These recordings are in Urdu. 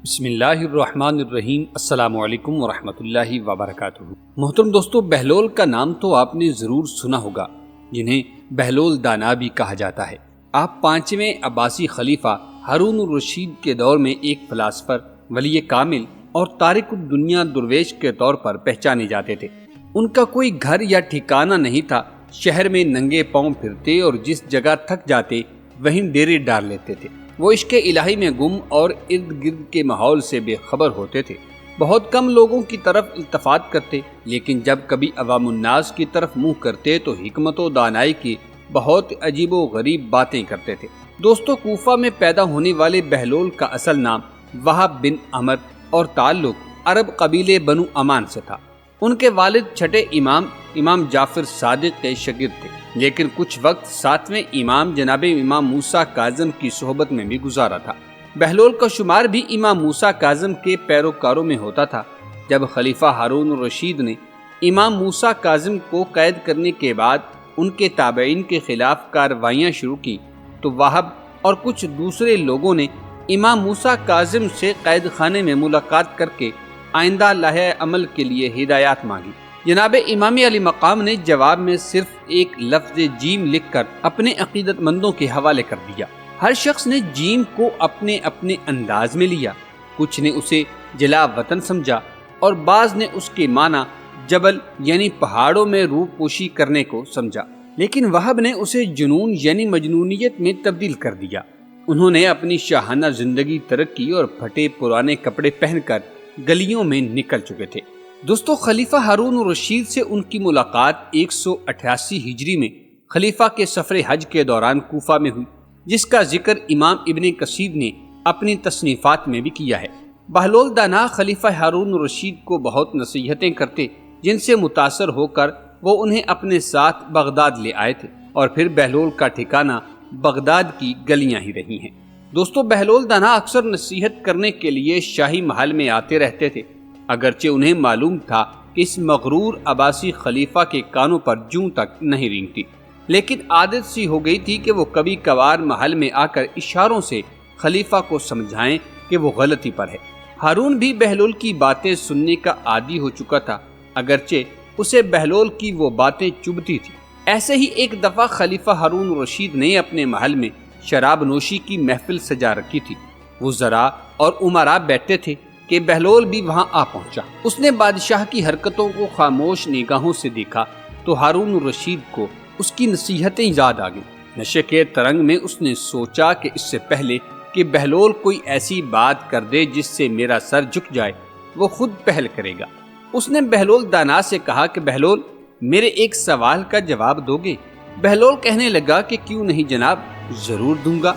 بسم اللہ الرحمن الرحیم۔ السلام علیکم ورحمۃ اللہ وبرکاتہ۔ محترم دوستو، بہلول کا نام تو آپ نے ضرور سنا ہوگا، جنہیں بہلول دانا بھی کہا جاتا ہے۔ آپ پانچویں عباسی خلیفہ ہارون الرشید کے دور میں ایک فلاسفر، ولی کامل اور تارک الدنیا درویش کے طور پر پہچانے جاتے تھے۔ ان کا کوئی گھر یا ٹھکانہ نہیں تھا، شہر میں ننگے پاؤں پھرتے اور جس جگہ تھک جاتے وہیں ڈیرے ڈال لیتے تھے۔ وہ عشق الہی میں گم اور ارد گرد کے ماحول سے بے خبر ہوتے تھے۔ بہت کم لوگوں کی طرف التفات کرتے، لیکن جب کبھی عوام الناس کی طرف منہ کرتے تو حکمت و دانائی کی بہت عجیب و غریب باتیں کرتے تھے۔ دوستو، کوفہ میں پیدا ہونے والے بہلول کا اصل نام وہب بن عمر اور تعلق عرب قبیلے بنو امان سے تھا۔ ان کے والد چھٹے امام جعفر صادق کے شاگرد تھے، لیکن کچھ وقت ساتویں امام جناب امام موسیٰ کاظم کی صحبت میں بھی گزارا تھا۔ بہلول کا شمار بھی امام موسیٰ کاظم کے پیروکاروں میں ہوتا تھا۔ جب خلیفہ ہارون الرشید نے امام موسیٰ کاظم کو قید کرنے کے بعد ان کے تابعین کے خلاف کارروائیاں شروع کی تو وہب اور کچھ دوسرے لوگوں نے امام موسیٰ کاظم سے قید خانے میں ملاقات کر کے آئندہ لائحہ عمل کے لیے ہدایات مانگی۔ جناب امام علی مقام نے جواب میں صرف ایک لفظ جیم لکھ کر اپنے عقیدت مندوں کے حوالے کر دیا۔ ہر شخص نے جیم کو اپنے اپنے انداز میں لیا۔ کچھ نے اسے جلا وطن سمجھا اور بعض نے اس کے معنی جبل یعنی پہاڑوں میں روح پوشی کرنے کو سمجھا، لیکن وہب نے اسے جنون یعنی مجنونیت میں تبدیل کر دیا۔ انہوں نے اپنی شاہانہ زندگی ترک کی اور پھٹے پرانے کپڑے پہن کر گلیوں میں نکل چکے تھے۔ دوستو، خلیفہ ہارون الرشید سے ان کی ملاقات 188 ہجری میں خلیفہ کے سفر حج کے دوران کوفہ میں ہوئی، جس کا ذکر امام ابن کثیر نے اپنی تصنیفات میں بھی کیا ہے۔ بہلول دانا خلیفہ ہارون الرشید کو بہت نصیحتیں کرتے، جن سے متاثر ہو کر وہ انہیں اپنے ساتھ بغداد لے آئے تھے، اور پھر بہلول کا ٹھکانہ بغداد کی گلیاں ہی رہی ہیں۔ دوستو، بہلول دانا اکثر نصیحت کرنے کے لیے شاہی محل میں آتے رہتے تھے، اگرچہ انہیں معلوم تھا کہ اس مغرور عباسی خلیفہ کے کانوں پر جوں تک نہیں رینگتی، لیکن عادت سی ہو گئی تھی کہ وہ کبھی کبھار محل میں آ کر اشاروں سے خلیفہ کو سمجھائیں کہ وہ غلطی پر ہے۔ ہارون بھی بہلول کی باتیں سننے کا عادی ہو چکا تھا، اگرچہ اسے بہلول کی وہ باتیں چبھتی تھی۔ ایسے ہی ایک دفعہ خلیفہ ہارون الرشید نے اپنے محل میں شراب نوشی کی محفل سجا رکھی تھی۔ وزراء اور امراء بیٹھے تھے کہ بہلول بھی وہاں آ پہنچا۔ اس نے بادشاہ کی حرکتوں کو خاموش نگاہوں سے دیکھا تو ہارون الرشید کو اس کی نصیحتیں یاد آ گئیں۔ نشے کے ترنگ میں اس نے سوچا کہ اس سے پہلے کہ بہلول کوئی ایسی بات کر دے جس سے میرا سر جھک جائے، وہ خود پہل کرے گا۔ اس نے بہلول دانا سے کہا کہ بہلول، میرے ایک سوال کا جواب دو گے؟ بہلول کہنے لگا کہ کیوں نہیں جناب، ضرور دوں گا۔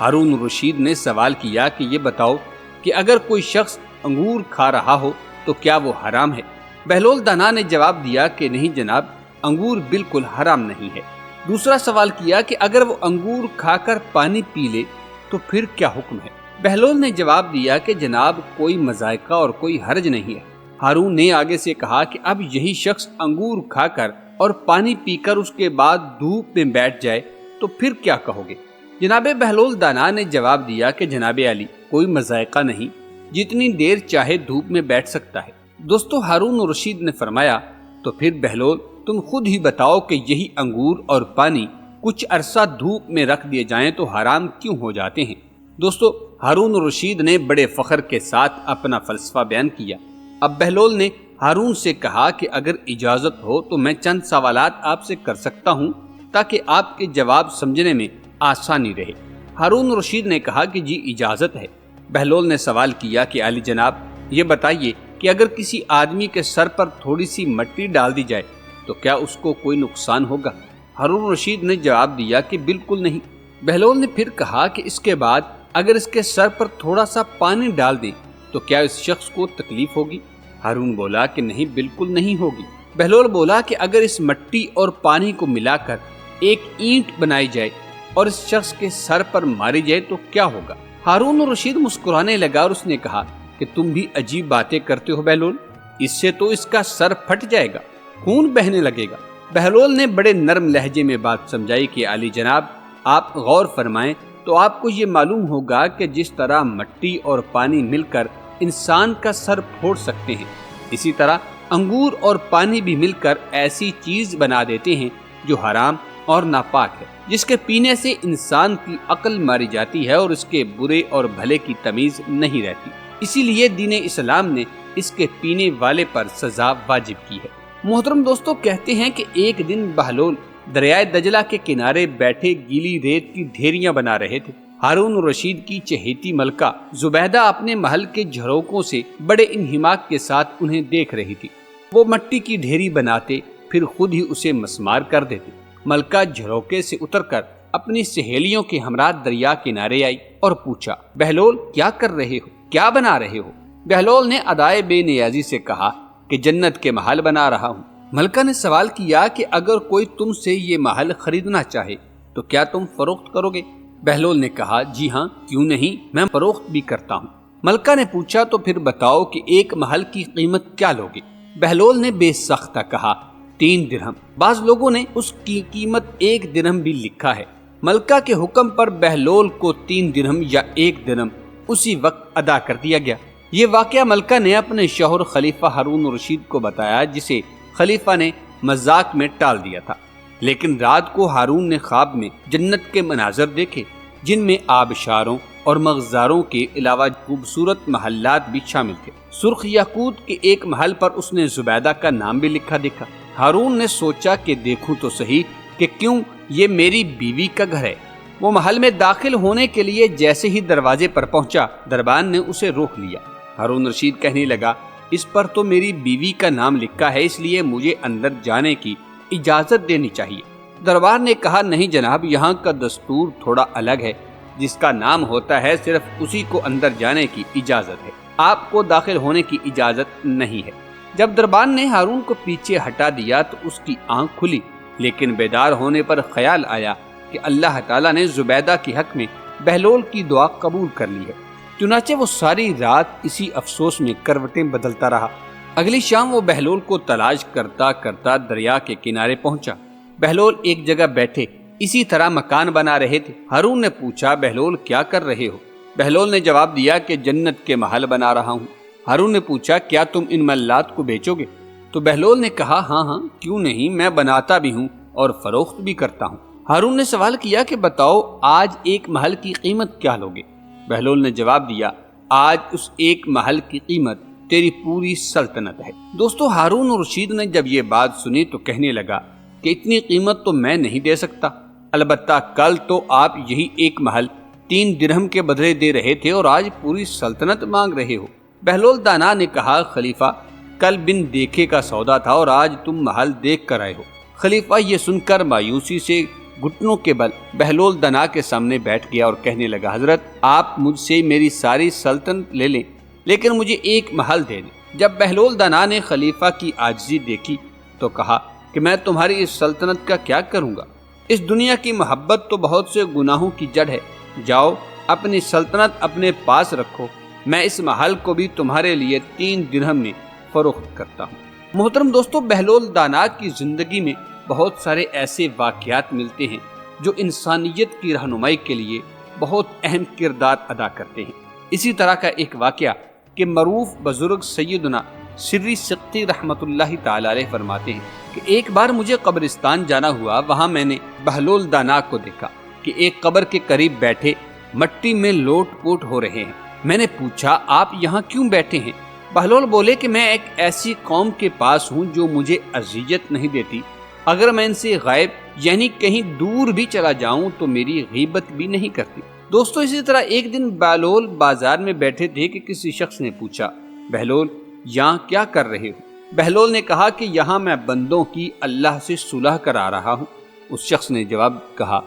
ہارون الرشید نے سوال کیا کہ یہ بتاؤ کہ اگر کوئی شخص انگور کھا رہا ہو تو کیا وہ حرام ہے؟ بہلول دانا نے جواب دیا کہ نہیں جناب، انگور بالکل حرام نہیں ہے۔ دوسرا سوال کیا کہ اگر وہ انگور کھا کر پانی پی لے تو پھر کیا حکم ہے؟ بہلول نے جواب دیا کہ جناب، کوئی مذائقہ اور کوئی حرج نہیں ہے۔ ہارون نے آگے سے کہا کہ اب یہی شخص انگور کھا کر اور پانی پی کر اس کے بعد دھوپ میں بیٹھ جائے تو پھر کیا کہو گے؟ جناب بہلول دانا نے جواب دیا کہ جناب علی، کوئی مذائقہ نہیں، جتنی دیر چاہے دھوپ میں بیٹھ سکتا ہے۔ دوستو، ہارون الرشید نے فرمایا، تو پھر بہلول تم خود ہی بتاؤ کہ یہی انگور اور پانی کچھ عرصہ دھوپ میں رکھ دیے جائیں تو حرام کیوں ہو جاتے ہیں؟ دوستو، ہارون الرشید نے بڑے فخر کے ساتھ اپنا فلسفہ بیان کیا۔ اب بہلول نے ہارون سے کہا کہ اگر اجازت ہو تو میں چند سوالات آپ سے کر سکتا ہوں تاکہ آپ کے جواب سمجھنے میں آسانی رہے۔ ہارون الرشید نے کہا کہ جی، اجازت ہے۔ بہلول نے سوال کیا کہ علی جناب، یہ بتائیے کہ اگر کسی آدمی کے سر پر تھوڑی سی مٹی ڈال دی جائے تو کیا اس کو کوئی نقصان ہوگا؟ ہارون الرشید نے جواب دیا کہ بالکل نہیں۔ بہلول نے پھر کہا کہ اس کے بعد اگر اس کے سر پر تھوڑا سا پانی ڈال دیں تو کیا اس شخص کو تکلیف ہوگی؟ ہارون بولا کہ نہیں، بالکل نہیں ہوگی۔ بہلول بولا کہ اگر اس مٹی اور پانی کو ملا کر ایک اینٹ بنائی جائے اور اس شخص کے سر پر ماری جائے تو کیا ہوگا؟ ہارون الرشید مسکرانے لگا اور اس نے کہا کہ تم بھی عجیب باتیں کرتے ہو بہلول، اس سے تو اس کا سر پھٹ جائے گا، خون بہنے لگے گا۔ بہلول نے بڑے نرم لہجے میں بات سمجھائی کہ علی جناب، آپ غور فرمائیں تو آپ کو یہ معلوم ہوگا کہ جس طرح مٹی اور پانی مل کر انسان کا سر پھوڑ سکتے ہیں، اسی طرح انگور اور پانی بھی مل کر ایسی چیز بنا دیتے ہیں جو حرام اور ناپاک ہے، جس کے پینے سے انسان کی عقل ماری جاتی ہے اور اس کے برے اور بھلے کی تمیز نہیں رہتی۔ اسی لیے دین اسلام نے اس کے پینے والے پر سزا واجب کی ہے۔ محترم دوستو، کہتے ہیں کہ ایک دن بہلول دریائے دجلہ کے کنارے بیٹھے گیلی ریت کی ڈھیریاں بنا رہے تھے۔ ہارون الرشید کی چہیتی ملکہ زبیدہ اپنے محل کے جھروکوں سے بڑے انہماک کے ساتھ انہیں دیکھ رہی تھی۔ وہ مٹی کی ڈھیری بناتے پھر خود ہی اسے مسمار کر دیتے۔ ملکہ جھروکے سے اتر کر اپنی سہیلیوں کے ہمراہ دریا کنارے آئی اور پوچھا، بہلول کیا کر رہے ہو، کیا بنا رہے ہو؟ بہلول نے ادائے بے نیازی سے کہا کہ جنت کے محل بنا رہا ہوں۔ ملکہ نے سوال کیا کہ اگر کوئی تم سے یہ محل خریدنا چاہے تو کیا تم فروخت کرو گے؟ بہلول نے کہا، جی ہاں، کیوں نہیں، میں فروخت بھی کرتا ہوں۔ ملکہ نے پوچھا، تو پھر بتاؤ کہ ایک محل کی قیمت کیا لوگے؟ بہلول نے بے سختہ کہا، 3 درہم۔ بعض لوگوں نے اس کی قیمت 1 درہم بھی لکھا ہے۔ ملکہ کے حکم پر بہلول کو 3 درہم یا 1 درہم اسی وقت ادا کر دیا گیا۔ یہ واقعہ ملکہ نے اپنے شوہر خلیفہ ہارون الرشید کو بتایا، جسے خلیفہ نے مذاق میں ٹال دیا تھا۔ لیکن رات کو ہارون نے خواب میں جنت کے مناظر دیکھے، جن میں آبشاروں اور مغزاروں کے علاوہ خوبصورت محلات بھی شامل تھے۔ سرخ یاقوت کے ایک محل پر اس نے زبیدہ کا نام بھی لکھا دیکھا۔ ہارون نے سوچا کہ دیکھوں تو صحیح کہ کیوں یہ میری بیوی کا گھر ہے۔ وہ محل میں داخل ہونے کے لیے جیسے ہی دروازے پر پہنچا، دربان نے اسے روک لیا۔ ہارون رشید کہنے لگا، اس پر تو میری بیوی کا نام لکھا ہے، اس لیے مجھے اندر جانے کی اجازت دینی چاہیے۔ دربار نے کہا، نہیں جناب، یہاں کا دستور تھوڑا الگ ہے، جس کا نام ہوتا ہے صرف اسی کو اندر جانے کی اجازت ہے، آپ کو داخل ہونے کی اجازت نہیں ہے۔ جب دربان نے ہارون کو پیچھے ہٹا دیا تو اس کی آنکھ کھلی، لیکن بیدار ہونے پر خیال آیا کہ اللہ تعالیٰ نے زبیدہ کے حق میں بہلول کی دعا قبول کر لی ہے۔ چنانچہ وہ ساری رات اسی افسوس میں کروٹیں بدلتا رہا۔ اگلی شام وہ بہلول کو تلاش کرتا کرتا دریا کے کنارے پہنچا۔ بہلول ایک جگہ بیٹھے اسی طرح مکان بنا رہے تھے۔ ہارون نے پوچھا، بہلول کیا کر رہے ہو؟ بہلول نے جواب دیا کہ جنت کے محل بنا رہا ہوں۔ ہارون نے پوچھا، کیا تم ان محلات کو بیچو گے؟ تو بہلول نے کہا، ہاں ہاں، کیوں نہیں، میں بناتا بھی ہوں اور فروخت بھی کرتا ہوں۔ ہارون نے سوال کیا کہ بتاؤ آج ایک محل کی قیمت کیا لوگے؟ بہلول نے جواب دیا، آج اس ایک محل کی قیمت تیری پوری سلطنت ہے۔ دوستو، ہارون رشید نے جب یہ بات سنی تو کہنے لگا کہ اتنی قیمت تو میں نہیں دے سکتا، البتہ کل تو آپ یہی ایک محل 3 درہم کے بدلے دے رہے تھے اور آج پوری سلطنت مانگ رہے ہو۔ بہلول دانا نے کہا، خلیفہ، کل بن دیکھے کا سودا تھا اور آج تم محل دیکھ کر آئے ہو۔ خلیفہ یہ سن کر مایوسی سے گھٹنوں کے بل بہلول دانا کے سامنے بیٹھ گیا اور کہنے لگا، حضرت، آپ مجھ سے میری ساری سلطنت لے لیں لیکن مجھے ایک محل دے دیں۔ جب بہلول دانا نے خلیفہ کی عاجزی دیکھی تو کہا کہ میں تمہاری اس سلطنت کا کیا کروں گا؟ اس دنیا کی محبت تو بہت سے گناہوں کی جڑ ہے، جاؤ اپنی سلطنت اپنے پاس رکھو، میں اس محل کو بھی تمہارے لیے 3 درہم میں فروخت کرتا ہوں۔ محترم دوستو، بہلول دانا کی زندگی میں بہت سارے ایسے واقعات ملتے ہیں جو انسانیت کی رہنمائی کے لیے بہت اہم کردار ادا کرتے ہیں۔ اسی طرح کا ایک واقعہ کہ معروف بزرگ سیدنا سری سقطی رحمت اللہ تعالی علیہ فرماتے ہیں کہ ایک بار مجھے قبرستان جانا ہوا، وہاں میں نے بہلول دانا کو دیکھا کہ ایک قبر کے قریب بیٹھے مٹی میں لوٹ پوٹ ہو رہے ہیں۔ میں نے پوچھا، آپ یہاں کیوں بیٹھے ہیں؟ بہلول بولے کہ میں ایک ایسی قوم کے پاس ہوں جو مجھے اذیت نہیں دیتی، اگر میں ان سے غائب یعنی کہیں دور بھی چلا جاؤں تو میری غیبت بھی نہیں کرتی۔ دوستو، اسی طرح ایک دن بہلول بازار میں بیٹھے تھے کہ کسی شخص نے پوچھا، بہلول یہاں کیا کر رہے ہو؟ بہلول نے کہا کہ یہاں میں بندوں کی اللہ سے صلح کرا رہا ہوں۔ اس شخص نے جواب کہا،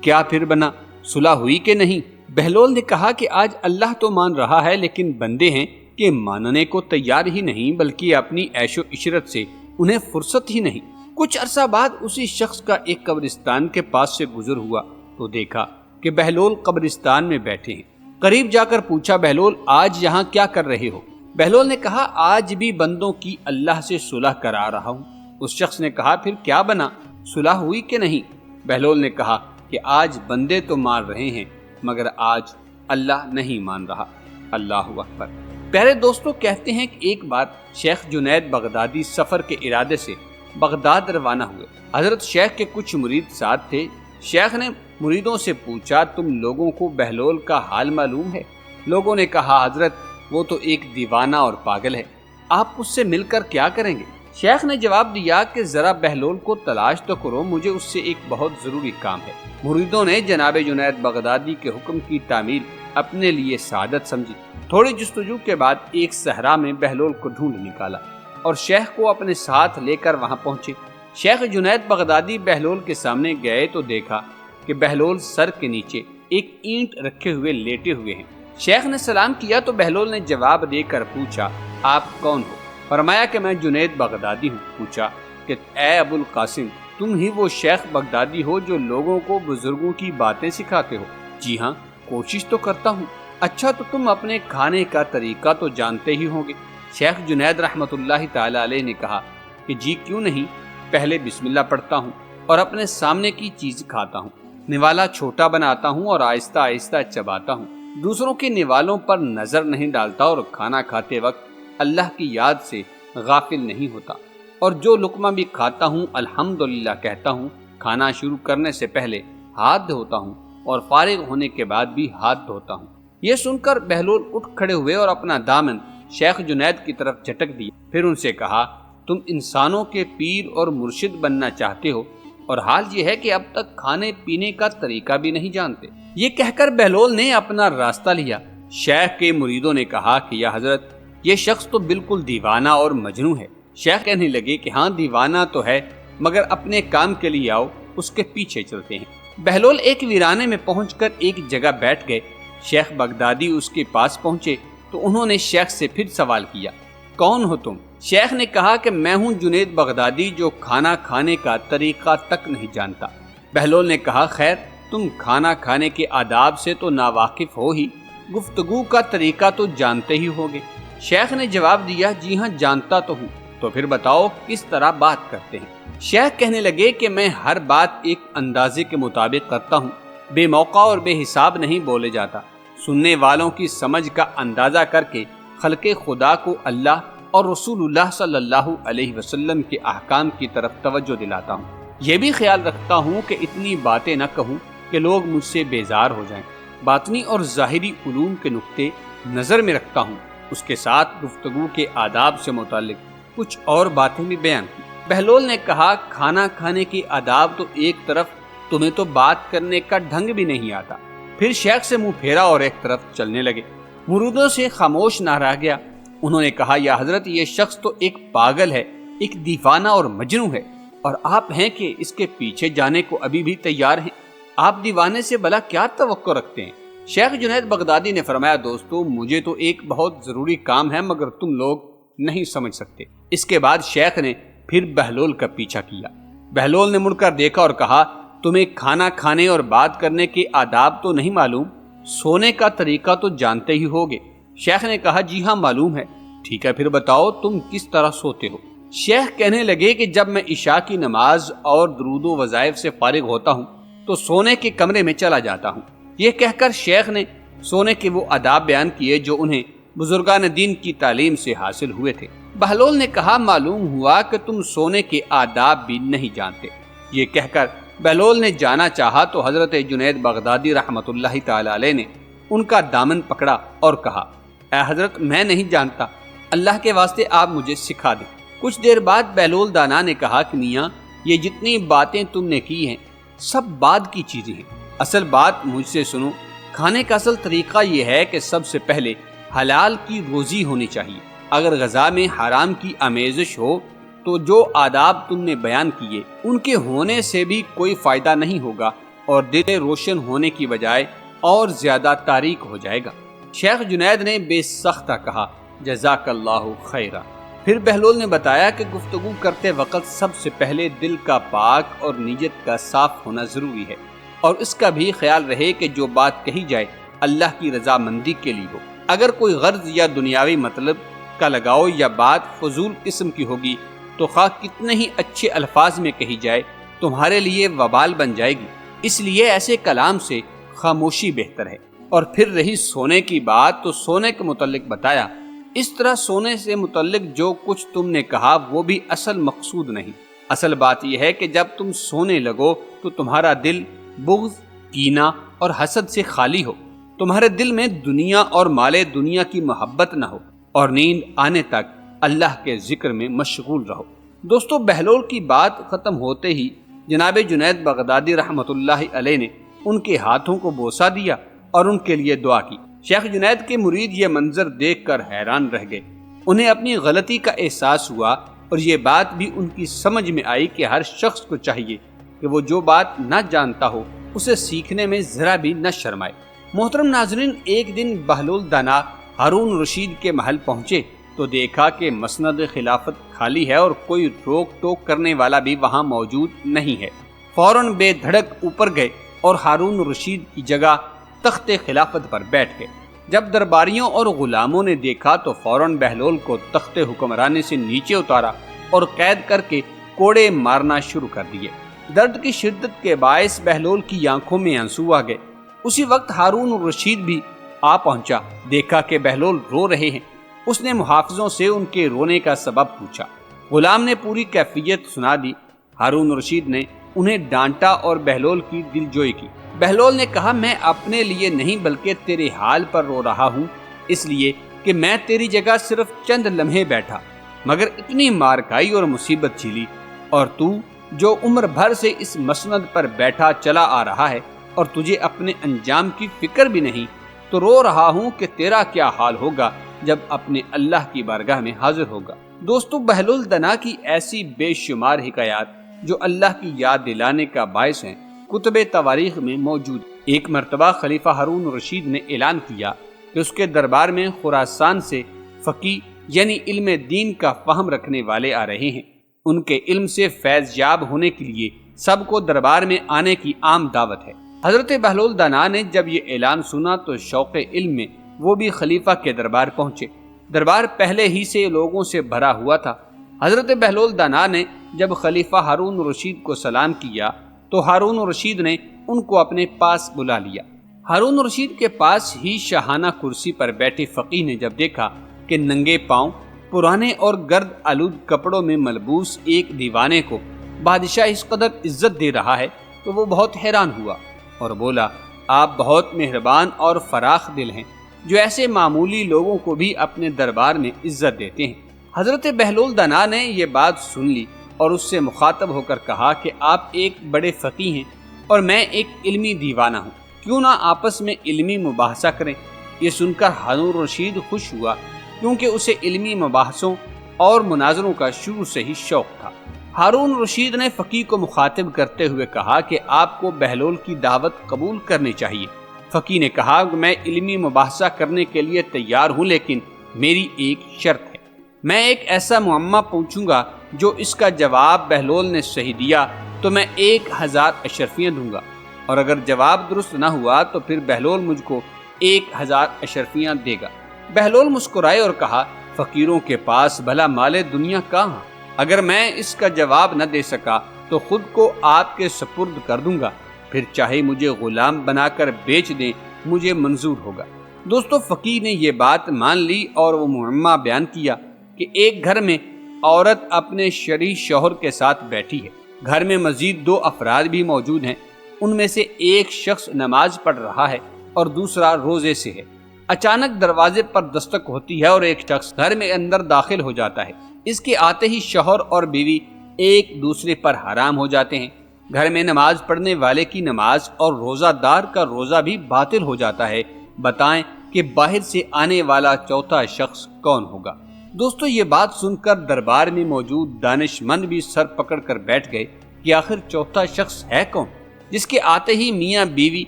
کیا پھر بنا، صلح ہوئی کہ نہیں؟ بہلول نے کہا کہ آج اللہ تو مان رہا ہے لیکن بندے ہیں کہ ماننے کو تیار ہی نہیں، بلکہ اپنی عیش و عشرت سے انہیں فرصت ہی نہیں۔ کچھ عرصہ بعد اسی شخص کا ایک قبرستان کے پاس سے گزر ہوا تو دیکھا کہ بہلول قبرستان میں بیٹھے ہیں۔ قریب جا کر پوچھا، بہلول آج یہاں کیا کر رہے ہو؟ بہلول نے کہا، آج بھی بندوں کی اللہ سے صلح کرا رہا ہوں۔ اس شخص نے کہا، پھر کیا بنا، صلح ہوئی کہ نہیں؟ بہلول نے کہا کہ آج بندے تو مار رہے ہیں مگر آج اللہ نہیں مان رہا۔ اللہ اکبر۔ پیارے دوستو، کہتے ہیں کہ ایک بار شیخ جنید بغدادی سفر کے ارادے سے بغداد روانہ ہوئے۔ حضرت شیخ کے کچھ مرید ساتھ تھے۔ شیخ نے مریدوں سے پوچھا، تم لوگوں کو بہلول کا حال معلوم ہے؟ لوگوں نے کہا، حضرت وہ تو ایک دیوانہ اور پاگل ہے، آپ اس سے مل کر کیا کریں گے؟ شیخ نے جواب دیا کہ ذرا بہلول کو تلاش تو کرو، مجھے اس سے ایک بہت ضروری کام ہے۔ مریدوں نے جناب جنید بغدادی کے حکم کی تعمیل اپنے لیے سعادت سمجھی۔ تھوڑی جستجو کے بعد ایک صحرا میں بہلول کو ڈھونڈ نکالا اور شیخ کو اپنے ساتھ لے کر وہاں پہنچے۔ شیخ جنید بغدادی بہلول کے سامنے گئے تو دیکھا کہ بہلول سر کے نیچے ایک اینٹ رکھے ہوئے لیٹے ہوئے ہیں۔ شیخ نے سلام کیا تو بہلول نے جواب دے کر پوچھا، آپ کون ہو؟ فرمایا کہ میں جنید بغدادی ہوں۔ پوچھا کہ اے ابو القاسم، تم ہی وہ شیخ بغدادی ہو جو لوگوں کو بزرگوں کی باتیں سکھاتے ہو؟ جی ہاں، کوشش تو کرتا ہوں۔ اچھا، تو تم اپنے کھانے کا طریقہ تو جانتے ہی ہوں گے؟ شیخ جنید رحمت اللہ تعالی علیہ نے کہا کہ جی کیوں نہیں، پہلے بسم اللہ پڑھتا ہوں اور اپنے سامنے کی چیز کھاتا ہوں، نوالا چھوٹا بناتا ہوں اور آہستہ آہستہ چباتا ہوں، دوسروں کے نوالوں پر نظر نہیں ڈالتا اور کھانا کھاتے وقت اللہ کی یاد سے غافل نہیں ہوتا، اور جو لقمہ بھی کھاتا ہوں الحمدللہ کہتا ہوں۔ کھانا شروع کرنے سے پہلے ہاتھ دھوتا ہوں اور فارغ ہونے کے بعد بھی ہاتھ دھوتا ہوں۔ یہ سن کر بہلول اٹھ کھڑے ہوئے اور اپنا دامن شیخ جنید کی طرف جھٹک دیا، پھر ان سے کہا، تم انسانوں کے پیر اور مرشد بننا چاہتے ہو اور حال یہ ہے کہ اب تک کھانے پینے کا طریقہ بھی نہیں جانتے۔ یہ کہہ کر بہلول نے اپنا راستہ لیا۔ شیخ کے مریدوں نے کہا کہ یا حضرت، یہ شخص تو بالکل دیوانہ اور مجنون ہے۔ شیخ کہنے لگے کہ ہاں دیوانہ تو ہے، مگر اپنے کام کے لیے آؤ، اس کے پیچھے چلتے ہیں۔ بہلول ایک ویرانے میں پہنچ کر ایک جگہ بیٹھ گئے۔ شیخ بغدادی اس کے پاس پہنچے تو انہوں نے شیخ سے پھر سوال کیا، کون ہو تم؟ شیخ نے کہا کہ میں ہوں جنید بغدادی جو کھانا کھانے کا طریقہ تک نہیں جانتا۔ بہلول نے کہا، خیر، تم کھانا کھانے کے آداب سے تو ناواقف ہو ہی، گفتگو کا طریقہ تو جانتے ہی ہوگے۔ شیخ نے جواب دیا، جی ہاں جانتا تو ہوں، تو پھر بتاؤ کس طرح بات کرتے ہیں؟ شیخ کہنے لگے کہ میں ہر بات ایک اندازے کے مطابق کرتا ہوں، بے موقع اور بے حساب نہیں بولے جاتا، سننے والوں کی سمجھ کا اندازہ کر کے خلق خدا کو اللہ اور رسول اللہ صلی اللہ علیہ وسلم کے احکام کی طرف توجہ دلاتا ہوں۔ یہ بھی خیال رکھتا ہوں کہ اتنی باتیں نہ کہوں کہ لوگ مجھ سے بیزار ہو جائیں۔ باطنی اور ظاہری علوم کے نقطے نظر میں رکھتا ہوں، اس کے ساتھ گفتگو کے آداب سے متعلق کچھ اور باتیں بھی بیان کی۔ بہلول نے کہا، کھانا کھانے کے آداب تو ایک طرف، تمہیں تو بات کرنے کا ڈھنگ بھی نہیں آتا۔ پھر شیخ سے منہ پھیرا اور ایک طرف چلنے لگے۔ مریدوں سے خاموش نہ رہ گیا۔ انہوں نے کہا، یا حضرت، یہ شخص تو ایک پاگل ہے، ایک دیوانہ اور مجنون ہے، اور آپ ہیں کہ اس کے پیچھے جانے کو ابھی بھی تیار ہیں۔ آپ دیوانے سے بھلا کیا توقع رکھتے ہیں؟ شیخ جنید بغدادی نے فرمایا، دوستو، مجھے تو ایک بہت ضروری کام ہے، مگر تم لوگ نہیں سمجھ سکتے۔ اس کے بعد شیخ نے پھر بہلول کا پیچھا کیا۔ بہلول نے مڑ کر دیکھا اور کہا، تمہیں کھانا کھانے اور بات کرنے کے آداب تو نہیں معلوم؟ سونے کا طریقہ تو جانتے ہی ہوگے؟ شیخ نے کہا، جی ہاں معلوم ہے۔ ٹھیک ہے، پھر بتاؤ تم کس طرح سوتے ہو؟ شیخ کہنے لگے کہ جب میں عشاء کی نماز اور درود و وظائف سے فارغ ہوتا ہوں تو سونے کے کمرے میں چلا جاتا ہوں۔ یہ کہہ کر شیخ نے سونے کے وہ آداب بیان کیے جو انہیں بزرگان دین کی تعلیم سے حاصل ہوئے تھے۔ بہلول نے کہا، معلوم ہوا کہ تم سونے کے آداب بھی نہیں جانتے۔ یہ کہہ کر بہلول نے جانا چاہا تو حضرت جنید بغدادی رحمت اللہ تعالی علیہ نے ان کا دامن پکڑا اور کہا، اے حضرت، میں نہیں جانتا، اللہ کے واسطے آپ مجھے سکھا دیں۔ کچھ دیر بعد بہلول دانا نے کہا کہ میاں، یہ جتنی باتیں تم نے کی ہیں سب بعد کی چیزیں ہیں، اصل بات مجھ سے سنو۔ کھانے کا اصل طریقہ یہ ہے کہ سب سے پہلے حلال کی روزی ہونی چاہیے۔ اگر غذا میں حرام کی آمیزش ہو تو جو آداب تم نے بیان کیے ان کے ہونے سے بھی کوئی فائدہ نہیں ہوگا اور دل روشن ہونے کی بجائے اور زیادہ تاریک ہو جائے گا۔ شیخ جنید نے بے سختہ کہا، جزاک اللہ خیرہ۔ پھر بہلول نے بتایا کہ گفتگو کرتے وقت سب سے پہلے دل کا پاک اور نیت کا صاف ہونا ضروری ہے، اور اس کا بھی خیال رہے کہ جو بات کہی جائے اللہ کی رضامندی کے لیے ہو۔ اگر کوئی غرض یا دنیاوی مطلب کا لگاؤ یا بات فضول قسم کی ہوگی تو خواہ کتنے ہی اچھے الفاظ میں کہی جائے تمہارے لیے وبال بن جائے گی۔ اس لیے ایسے کلام سے خاموشی بہتر ہے۔ اور پھر رہی سونے کی بات تو سونے کے متعلق بتایا، اس طرح سونے سے متعلق جو کچھ تم نے کہا وہ بھی اصل مقصود نہیں۔ اصل بات یہ ہے کہ جب تم سونے لگو تو تمہارا دل بغض، کینہ اور حسد سے خالی ہو، تمہارے دل میں دنیا اور مال دنیا کی محبت نہ ہو، اور نیند آنے تک اللہ کے ذکر میں مشغول رہو۔ دوستو، بہلول کی بات ختم ہوتے ہی جناب جنید بغدادی رحمۃ اللہ علیہ نے ان کے ہاتھوں کو بوسہ دیا اور ان کے لیے دعا کی۔ شیخ جنید کے مرید یہ منظر دیکھ کر حیران رہ گئے۔ انہیں اپنی غلطی کا احساس ہوا اور یہ بات بھی ان کی سمجھ میں آئی کہ ہر شخص کو چاہیے کہ وہ جو بات نہ جانتا ہو اسے سیکھنے میں ذرا بھی نہ شرمائے۔ محترم ناظرین، ایک دن بہلول دانا ہارون رشید کے محل پہنچے تو دیکھا کہ مسند خلافت خالی ہے اور کوئی روک ٹوک کرنے والا بھی وہاں موجود نہیں ہے۔ فوراً بے دھڑک اوپر گئے اور ہارون رشید کی جگہ تخت خلافت پر بیٹھ گئے۔ جب درباریوں اور غلاموں نے دیکھا تو فوراً بہلول کو تخت حکمرانی سے نیچے اتارا اور قید کر کے کوڑے مارنا شروع کر دیے۔ درد کی شدت کے باعث بہلول کی آنکھوں میں آنسو آ گئے۔ اسی وقت ہارون رشید بھی آ پہنچا۔ دیکھا کہ بہلول رو رہے ہیں، اس نے محافظوں سے ان کے رونے کا سبب پوچھا۔ غلام نے پوری کیفیت سنا دی۔ ہارون رشید نے انہیں ڈانٹا اور بہلول کی دلجوئی کی۔ بہلول نے کہا، میں اپنے لیے نہیں بلکہ تیرے حال پر رو رہا ہوں، اس لیے کہ میں تیری جگہ صرف چند لمحے بیٹھا مگر اتنی مار کھائی اور مصیبت جھیلی، اور تو جو عمر بھر سے اس مسند پر بیٹھا چلا آ رہا ہے اور تجھے اپنے انجام کی فکر بھی نہیں، تو رو رہا ہوں کہ تیرا کیا حال ہوگا جب اپنے اللہ کی بارگاہ میں حاضر ہوگا۔ دوستو، بہلول دنا کی ایسی بے شمار حکایات جو اللہ کی یاد دلانے کا باعث ہیں کتب تواریخ میں موجود۔ ایک مرتبہ خلیفہ ہارون رشید نے اعلان کیا کہ اس کے دربار میں خراسان سے فقی یعنی علم دین کا فہم رکھنے والے آ رہے ہیں۔ ان کے علم سے فیض یاب ہونے کے لیے سب کو دربار میں آنے کی عام دعوت ہے۔ حضرت بہلول دانا نے جب یہ اعلان سنا تو شوق علم میں وہ بھی خلیفہ کے دربار پہنچے۔ دربار پہلے ہی سے لوگوں سے بھرا ہوا تھا۔ حضرت بہلول دانا نے جب خلیفہ ہارون رشید کو سلام کیا تو ہارون رشید نے ان کو اپنے پاس بلا لیا۔ ہارون رشید کے پاس ہی شاہانہ کرسی پر بیٹھے فقی نے جب دیکھا کہ ننگے پاؤں پرانے اور گرد آلود کپڑوں میں ملبوس ایک دیوانے کو بادشاہ اس قدر عزت دے رہا ہے تو وہ بہت حیران ہوا اور بولا، آپ بہت مہربان اور فراخ دل ہیں جو ایسے معمولی لوگوں کو بھی اپنے دربار میں عزت دیتے ہیں۔ حضرت بہلول دانا نے یہ بات سن لی اور اس سے مخاطب ہو کر کہا کہ آپ ایک بڑے فقی ہیں اور میں ایک علمی دیوانہ ہوں، کیوں نہ آپس میں علمی مباحثہ کریں۔ یہ سن کر ہارون رشید خوش ہوا کیونکہ اسے علمی مباحثوں اور مناظروں کا شروع سے ہی شوق تھا۔ ہارون رشید نے فقی کو مخاطب کرتے ہوئے کہا کہ آپ کو بہلول کی دعوت قبول کرنی چاہیے۔ فقی نے کہا کہ میں علمی مباحثہ کرنے کے لیے تیار ہوں، لیکن میری ایک شرط ہے۔ میں ایک ایسا معمہ پوچھوں گا جو اس کا جواب بہلول نے صحیح دیا تو میں 1000 اشرفیاں دوں گا، اور اگر جواب درست نہ ہوا تو پھر بہلول مجھ کو 1000 اشرفیاں دے گا۔ بہلول مسکرائے اور کہا، فقیروں کے پاس بھلا مال دنیا کہاں؟ اگر میں اس کا جواب نہ دے سکا تو خود کو آپ کے سپرد کر دوں گا، پھر چاہے مجھے غلام بنا کر بیچ دیں، مجھے منظور ہوگا۔ دوستو، فقیر نے یہ بات مان لی اور وہ معمہ بیان کیا کہ ایک گھر میں عورت اپنے شرعی شوہر کے ساتھ بیٹھی ہے۔ گھر میں مزید 2 افراد بھی موجود ہیں، ان میں سے ایک شخص نماز پڑھ رہا ہے اور دوسرا روزے سے ہے۔ اچانک دروازے پر دستک ہوتی ہے اور ایک شخص گھر میں اندر داخل ہو جاتا ہے۔ اس کے آتے ہی شوہر اور بیوی ایک دوسرے پر حرام ہو جاتے ہیں۔ گھر میں نماز پڑھنے والے کی نماز اور روزہ دار کا روزہ بھی باطل ہو جاتا ہے۔ بتائیں کہ باہر سے آنے والا چوتھا شخص کون ہوگا؟ دوستو، یہ بات سن کر دربار میں موجود دانش مند بھی سر پکڑ کر بیٹھ گئے کہ آخر چوتھا شخص ہے کون جس کے آتے ہی میاں بیوی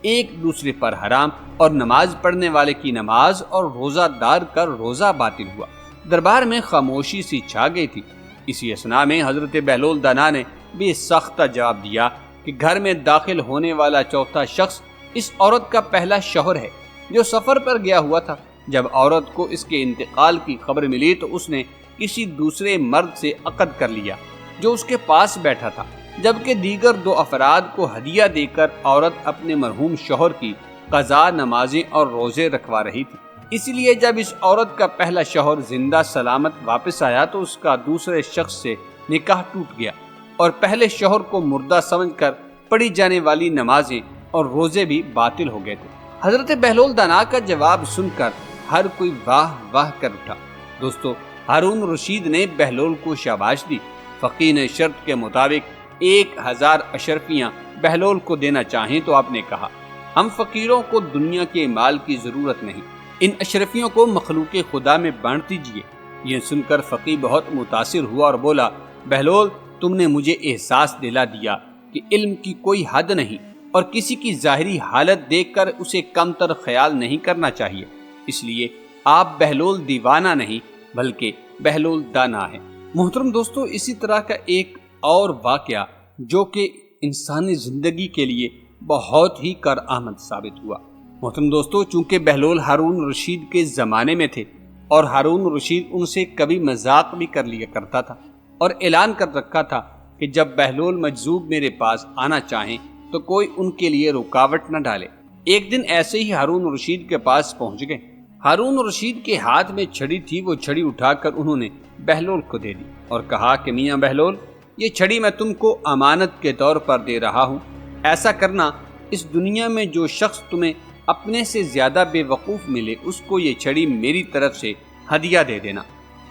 ایک دوسرے پر حرام اور نماز پڑھنے والے کی نماز اور روزہ دار کا روزہ باطل ہوا۔ دربار میں خاموشی سی چھا گئی تھی۔ اسی اثنا میں حضرت بہلول دانا نے بھی سختہ جواب دیا کہ گھر میں داخل ہونے والا چوتھا شخص اس عورت کا پہلا شوہر ہے جو سفر پر گیا ہوا تھا۔ جب عورت کو اس کے انتقال کی خبر ملی تو اس نے کسی دوسرے مرد سے عقد کر لیا جو اس کے پاس بیٹھا تھا۔ جبکہ دیگر 2 افراد کو ہدیہ دے کر عورت اپنے مرحوم شوہر کی قضا نمازیں اور روزے رکھوا رہی تھی۔ اس لیے جب اس عورت کا پہلا شوہر زندہ سلامت واپس آیا تو اس کا دوسرے شخص سے نکاح ٹوٹ گیا اور پہلے شوہر کو مردہ سمجھ کر پڑھی جانے والی نمازیں اور روزے بھی باطل ہو گئے تھے۔ حضرت بہلول دانا کا جواب سن کر ہر کوئی واہ واہ کر اٹھا۔ دوستو، ہارون رشید نے بہلول کو شاباش دی۔ فقیہ نے شرط کے مطابق 1000 اشرفیاں بہلول کو دینا چاہیں تو آپ نے کہا، ہم فقیروں کو دنیا کے مال کی ضرورت نہیں، ان اشرفیوں کو مخلوق خدا میں بانٹ دیجیے۔ یہ سن کر فقیہ بہت متاثر ہوا اور بولا، بہلول تم نے مجھے احساس دلا دیا کہ علم کی کوئی حد نہیں اور کسی کی ظاہری حالت دیکھ کر اسے کم تر خیال نہیں کرنا چاہیے، اس لیے آپ بہلول دیوانہ نہیں بلکہ بہلول دانا ہے۔ محترم دوستو، اسی طرح کا ایک اور واقعہ جو کہ انسانی زندگی کے لیے بہت ہی کارآمد ثابت ہوا۔ محترم دوستو، چونکہ بہلول ہارون رشید کے زمانے میں تھے اور ہارون رشید ان سے کبھی مذاق بھی کر لیا کرتا تھا اور اعلان کر رکھا تھا کہ جب بہلول مجذوب میرے پاس آنا چاہیں تو کوئی ان کے لیے رکاوٹ نہ ڈالے۔ ایک دن ایسے ہی ہارون رشید کے پاس پہنچ گئے۔ ہارون رشید کے ہاتھ میں چھڑی تھی، وہ چھڑی اٹھا کر انہوں نے بہلول کو دے دی اور کہا کہ میاں بہلول، یہ چھڑی میں تم کو امانت کے طور پر دے رہا ہوں، ایسا کرنا اس دنیا میں جو شخص تمہیں اپنے سے زیادہ بے وقوف ملے اس کو یہ چھڑی میری طرف سے ہدیہ دے دینا۔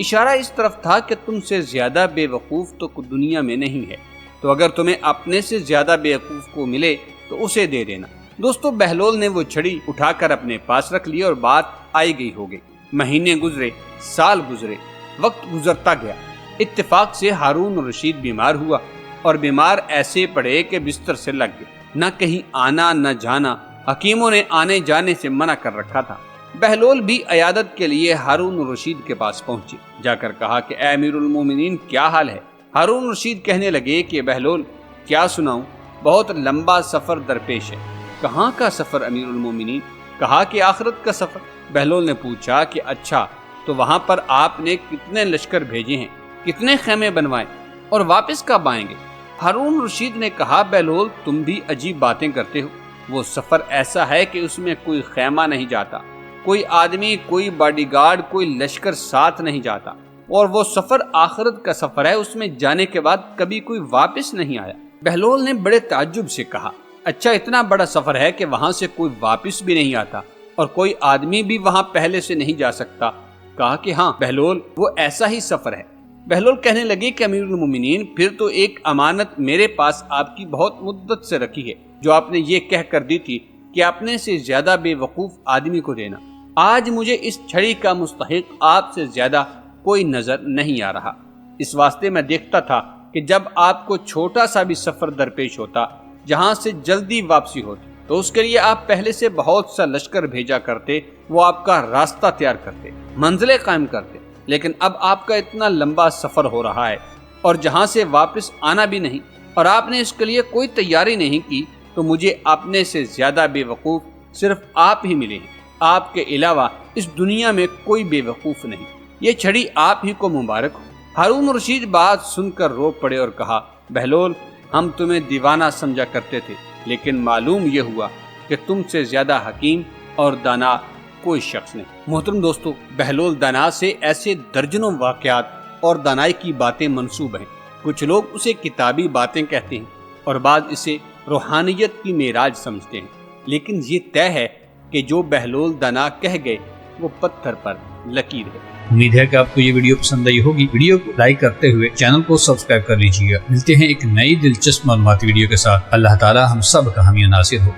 اشارہ اس طرف تھا کہ تم سے زیادہ بے وقوف تو دنیا میں نہیں ہے، تو اگر تمہیں اپنے سے زیادہ بے وقوف کو ملے تو اسے دے دینا۔ دوستو، بہلول نے وہ چھڑی اٹھا کر اپنے پاس رکھ لی اور بات آئی گئی ہو گئی۔ مہینے گزرے، سال گزرے، وقت گزرتا گیا۔ اتفاق سے ہارون رشید بیمار ہوا اور بیمار ایسے پڑے کہ بستر سے لگ گئے، نہ کہیں آنا نہ جانا، حکیموں نے آنے جانے سے منع کر رکھا تھا۔ بہلول بھی عیادت کے لیے ہارون رشید کے پاس پہنچے، جا کر کہا کہ اے امیر المومنین، کیا حال ہے؟ ہارون رشید کہنے لگے کہ بہلول کیا سناؤں، بہت لمبا سفر درپیش ہے۔ کہاں کا سفر امیر المومنین؟ کہا کہ آخرت کا سفر۔ بہلول نے پوچھا کہ اچھا، تو وہاں پر آپ نے کتنے لشکر بھیجے ہیں، کتنے خیمے بنوائے اور واپس کب آئیں گے؟ ہارون رشید نے کہا، بہلول تم بھی عجیب باتیں کرتے ہو، وہ سفر ایسا ہے کہ اس میں کوئی خیمہ نہیں جاتا، کوئی آدمی، کوئی باڈی گارڈ، کوئی لشکر ساتھ نہیں جاتا، اور وہ سفر آخرت کا سفر ہے، اس میں جانے کے بعد کبھی کوئی واپس نہیں آیا۔ بہلول نے بڑے تعجب سے کہا، اچھا اتنا بڑا سفر ہے کہ وہاں سے کوئی واپس بھی نہیں آتا اور کوئی آدمی بھی وہاں پہلے سے نہیں جا سکتا؟ کہا کہ ہاں بہلول، وہ ایسا ہی سفر ہے۔ بہلول کہنے لگے کہ امیر المومنین، پھر تو ایک امانت میرے پاس آپ کی بہت مدت سے رکھی ہے، جو آپ نے یہ کہہ کر دی تھی کہ اپنے سے زیادہ بے وقوف آدمی کو دینا۔ آج مجھے اس چھڑی کا مستحق آپ سے زیادہ کوئی نظر نہیں آ رہا، اس واسطے میں دیکھتا تھا کہ جب آپ کو چھوٹا سا بھی سفر درپیش ہوتا جہاں سے جلدی واپسی ہوتی تو اس کے لیے آپ پہلے سے بہت سا لشکر بھیجا کرتے، وہ آپ کا راستہ تیار کرتے، منزلیں قائم کرتے، لیکن اب آپ کا اتنا لمبا سفر ہو رہا ہے اور جہاں سے واپس آنا بھی نہیں، اور آپ نے اس کے لیے کوئی تیاری نہیں کی، تو مجھے اپنے سے زیادہ بے وقوف صرف آپ ہی ملے ہیں، آپ کے علاوہ اس دنیا میں کوئی بے وقوف نہیں، یہ چھڑی آپ ہی کو مبارک ہو۔ ہارون رشید بات سن کر رو پڑے اور کہا، بہلول ہم تمہیں دیوانہ سمجھا کرتے تھے، لیکن معلوم یہ ہوا کہ تم سے زیادہ حکیم اور دانا کوئی شخص نہیں۔ محترم دوستو، بہلول دانا سے ایسے درجنوں واقعات اور دانائی کی باتیں منسوب ہیں۔ کچھ لوگ اسے کتابی باتیں کہتے ہیں اور بعض اسے روحانیت کی معراج سمجھتے ہیں، لیکن یہ طے ہے کہ جو بہلول دانا کہہ گئے وہ پتھر پر لکیر ہے۔ امید ہے کہ آپ کو یہ ویڈیو پسند آئی ہوگی۔ ویڈیو کو لائک کرتے ہوئے چینل کو سبسکرائب کر لیجیے گا۔ ملتے ہیں ایک نئی دلچسپ معلوماتی ویڈیو کے ساتھ۔ اللہ تعالی ہم سب کا حامی و ناصر ہو،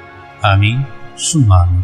آمین ثم آمین۔